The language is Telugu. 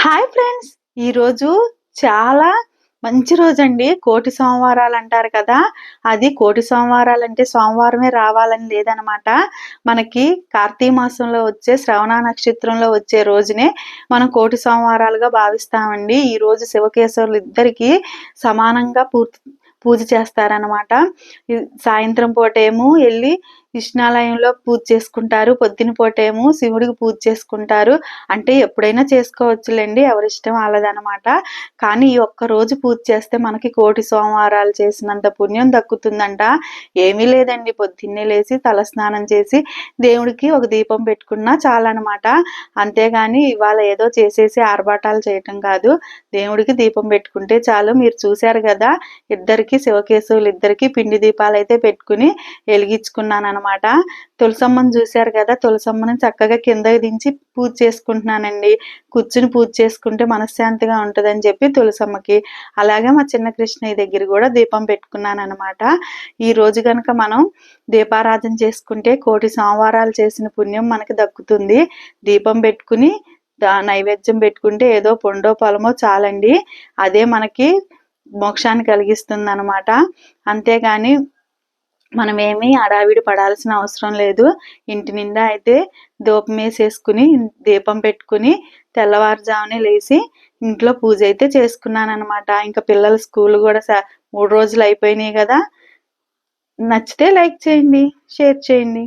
Hi friends! ఈరోజు చాలా మంచి రోజండి. కోటి సోమవారాలంటారు కదా! అది కోటి సోమవారాలంటే సోమవారమే రావాలని లేదనమాట. మనకి కార్తీక మాసంలో వచ్చే శ్రవణ నక్షత్రంలో వచ్చే రోజునే మనం కోటి సోమవారాలుగా భావిస్తామండి. ఈరోజు శివకేశవులిద్దరికీ సమానంగా పూజ చేస్తారనమాట. సాయంత్రం పూటేమో ఎళ్లి కృష్ణాలయంలో పూజ చేసుకుంటారు. పొద్దున పూటేమో శివుడికి పూజ చేసుకుంటారు. అంటే ఎప్పుడైనా చేసుకోవచ్చులెండి. ఎవరిష్టం ఆళ్ళదనమాట. కానీ ఈ ఒక్క రోజు పూజ చేస్తే మనకి కోటి సోమవారాలు చేసినంత పుణ్యం దక్కుతుందంట. ఏమీ లేదండి, పొద్దున్నే లేసి తలస్నానం చేసి దేవుడికి ఒక దీపం పెట్టుకున్నా చాలనమాట. అంతేగాని ఇవాళ ఏదో చేసేసి ఆర్భాటాలు చేయటం కాదు. దేవుడికి దీపం పెట్టుకుంటే చాలు. మీరు చూశారు కదా, శివకేశవులిద్దరికీ పిండి దీపాలైతే పెట్టుకుని వెలిగించుకున్నాననమాట. తులసమ్మని చూశారు కదా, తులసమ్మని చక్కగా కిందకి దించి పూజ చేసుకుంటున్నానండి. కూర్చుని పూజ చేసుకుంటే మనశ్శాంతిగా ఉంటుందని చెప్పి తులసమ్మకి, అలాగే మా చిన్న కృష్ణయ్య దగ్గర కూడా దీపం పెట్టుకున్నానమాట. ఈ రోజు కనుక మనం దీపారాధన చేసుకుంటే కోటి సోమవారాలు చేసిన పుణ్యం మనకి దక్కుతుంది. దీపం పెట్టుకుని నైవేద్యం పెట్టుకుంటే ఏదో పొండో పొలమో చాలండి, అదే మనకి మోక్షాన్ని కలిగిస్తుందనమాట. అంతేగాని మనమేమీ హడావిడి పడాల్సిన అవసరం లేదు. ఇంటి నిండా అయితే ధూపం వేసేసుకుని దీపం పెట్టుకుని తెల్లవారుజామునే లేచి ఇంట్లో పూజ అయితే చేసుకున్నానమాట. ఇంకా పిల్లల స్కూల్ కూడా 3 రోజులు అయిపోయినాయి కదా. నచ్చితే లైక్ చేయండి, షేర్ చేయండి.